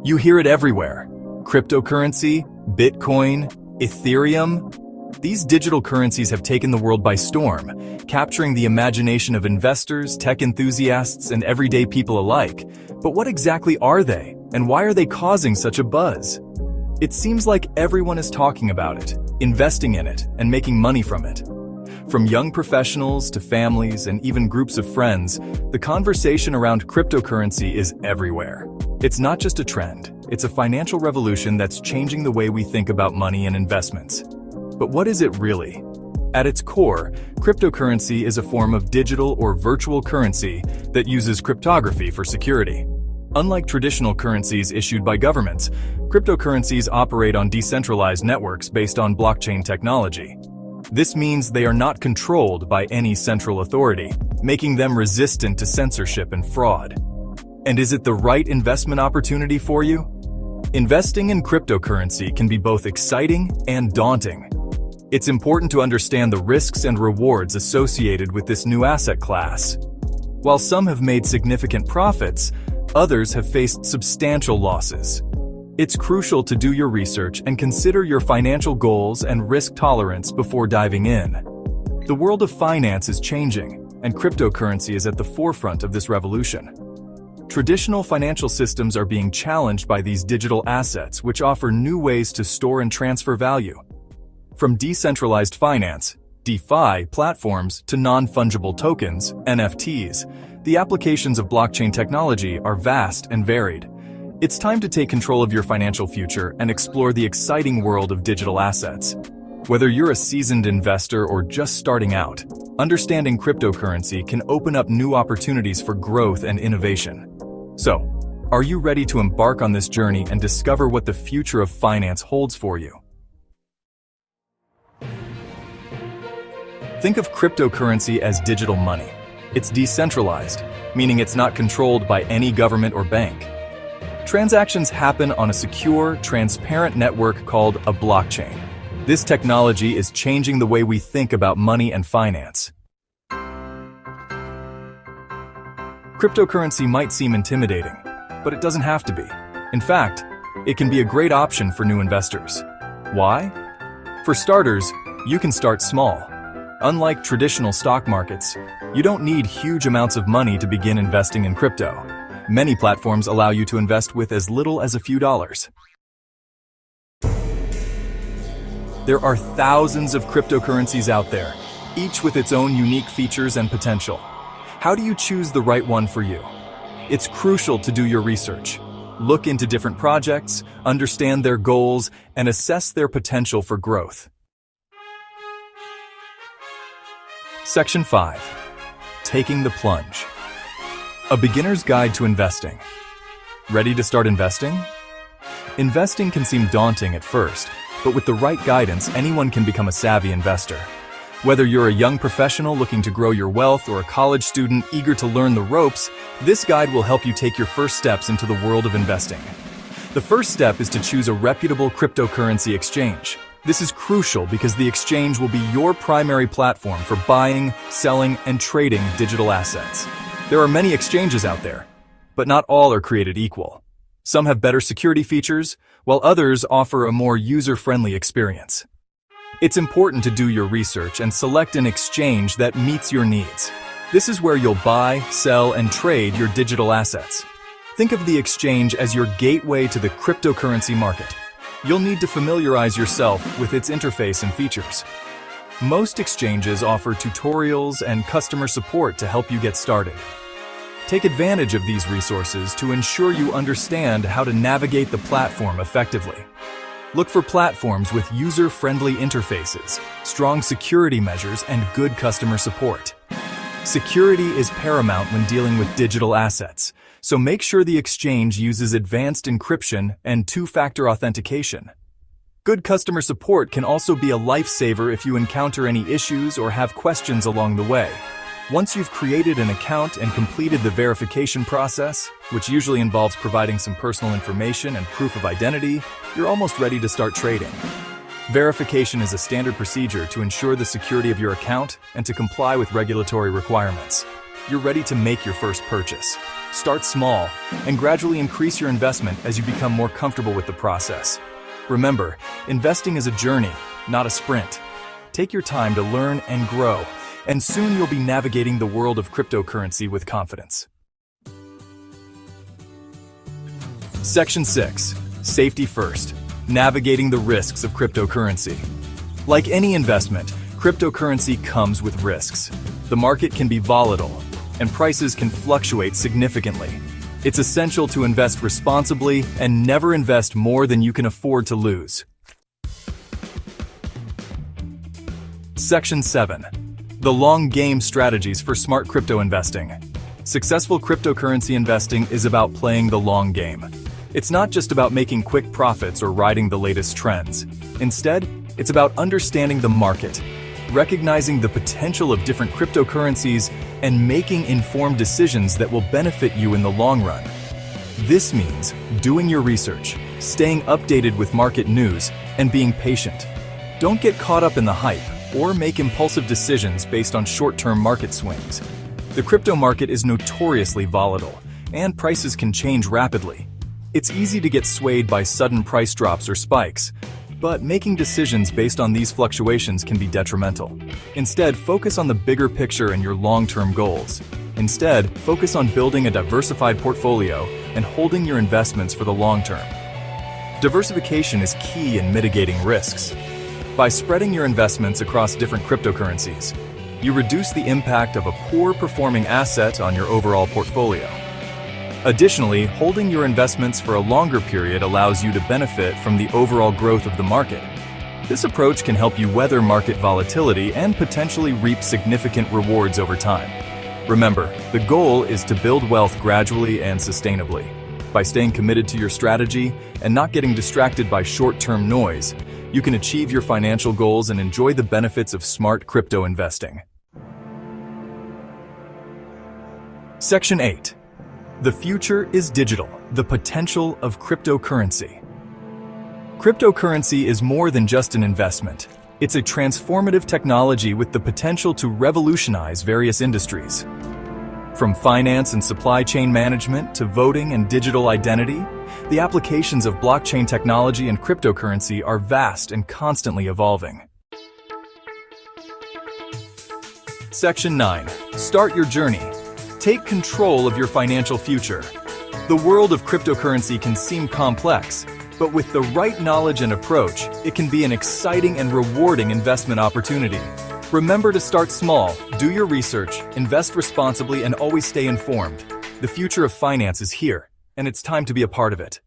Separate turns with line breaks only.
You hear it everywhere. Cryptocurrency, Bitcoin, Ethereum. These digital currencies have taken the world by storm, capturing the imagination of investors, tech enthusiasts, and everyday people alike. But what exactly are they, and why are they causing such a buzz? It seems like everyone is talking about it, investing in it, and making money from it. From young professionals to families and even groups of friends, the conversation around cryptocurrency is everywhere. It's not just a trend, it's a financial revolution that's changing the way we think about money and investments. But what is it really? At its core, cryptocurrency is a form of digital or virtual currency that uses cryptography for security. Unlike traditional currencies issued by governments, cryptocurrencies operate on decentralized networks based on blockchain technology. This means they are not controlled by any central authority, making them resistant to censorship and fraud. And is it the right investment opportunity for you? Investing in cryptocurrency can be both exciting and daunting. It's important to understand the risks and rewards associated with this new asset class. While some have made significant profits, others have faced substantial losses. It's crucial to do your research and consider your financial goals and risk tolerance before diving in. The world of finance is changing, and cryptocurrency is at the forefront of this revolution. Traditional financial systems are being challenged by these digital assets, which offer new ways to store and transfer value. From decentralized finance, DeFi platforms, to non-fungible tokens, NFTs, the applications of blockchain technology are vast and varied. It's time to take control of your financial future and explore the exciting world of digital assets. Whether you're a seasoned investor or just starting out, understanding cryptocurrency can open up new opportunities for growth and innovation. So, are you ready to embark on this journey and discover what the future of finance holds for you? Think of cryptocurrency as digital money. It's decentralized, meaning it's not controlled by any government or bank. Transactions happen on a secure, transparent network called a blockchain. This technology is changing the way we think about money and finance. Cryptocurrency might seem intimidating, but it doesn't have to be. In fact, it can be a great option for new investors. Why? For starters, you can start small. Unlike traditional stock markets, you don't need huge amounts of money to begin investing in crypto. Many platforms allow you to invest with as little as a few dollars. There are thousands of cryptocurrencies out there, each with its own unique features and potential. How do you choose the right one for you? It's crucial to do your research. Look into different projects, understand their goals, and assess their potential for growth. Section 5. Taking the plunge. A beginner's guide to investing. Ready to start investing? Investing can seem daunting at first, but with the right guidance, anyone can become a savvy investor. Whether you're a young professional looking to grow your wealth or a college student eager to learn the ropes, this guide will help you take your first steps into the world of investing. The first step is to choose a reputable cryptocurrency exchange. This is crucial because the exchange will be your primary platform for buying, selling, and trading digital assets. There are many exchanges out there, but not all are created equal. Some have better security features, while others offer a more user-friendly experience. It's important to do your research and select an exchange that meets your needs. This is where you'll buy, sell, and trade your digital assets. Think of the exchange as your gateway to the cryptocurrency market. You'll need to familiarize yourself with its interface and features. Most exchanges offer tutorials and customer support to help you get started. Take advantage of these resources to ensure you understand how to navigate the platform effectively. Look for platforms with user-friendly interfaces, strong security measures, and good customer support. Security is paramount when dealing with digital assets, so make sure the exchange uses advanced encryption and two-factor authentication. Good customer support can also be a lifesaver if you encounter any issues or have questions along the way. Once you've created an account and completed the verification process, which usually involves providing some personal information and proof of identity, you're almost ready to start trading. Verification is a standard procedure to ensure the security of your account and to comply with regulatory requirements. you're ready to make your first purchase. Start small and gradually increase your investment as you become more comfortable with the process. Remember, investing is a journey, not a sprint. Take your time to learn and grow, and soon you'll be navigating the world of cryptocurrency with confidence. Section 6. Safety first. Navigating the risks of cryptocurrency. Like any investment, cryptocurrency comes with risks. The market can be volatile, and prices can fluctuate significantly. It's essential to invest responsibly and never invest more than you can afford to lose. Section 7. The long game strategies for smart crypto investing. Successful cryptocurrency investing is about playing the long game. It's not just about making quick profits or riding the latest trends. Instead, it's about understanding the market, recognizing the potential of different cryptocurrencies, and making informed decisions that will benefit you in the long run. This means doing your research, staying updated with market news, and being patient. Don't get caught up in the hype or make impulsive decisions based on short-term market swings. The crypto market is notoriously volatile, and prices can change rapidly. It's easy to get swayed by sudden price drops or spikes, but making decisions based on these fluctuations can be detrimental. Instead, focus on the bigger picture and your long-term goals. Instead, focus on building a diversified portfolio and holding your investments for the long term. Diversification is key in mitigating risks. By spreading your investments across different cryptocurrencies, you reduce the impact of a poor-performing asset on your overall portfolio. Additionally, holding your investments for a longer period allows you to benefit from the overall growth of the market. This approach can help you weather market volatility and potentially reap significant rewards over time. Remember, the goal is to build wealth gradually and sustainably. By staying committed to your strategy and not getting distracted by short-term noise, you can achieve your financial goals and enjoy the benefits of smart crypto investing. Section 8. The future is digital, the potential of cryptocurrency. Cryptocurrency is more than just an investment. It's a transformative technology with the potential to revolutionize various industries. From finance and supply chain management to voting and digital identity, the applications of blockchain technology and cryptocurrency are vast and constantly evolving. Section 9. Start your journey. Take control of your financial future. The world of cryptocurrency can seem complex, but with the right knowledge and approach, it can be an exciting and rewarding investment opportunity. Remember to start small, do your research, invest responsibly, and always stay informed. The future of finance is here, and it's time to be a part of it.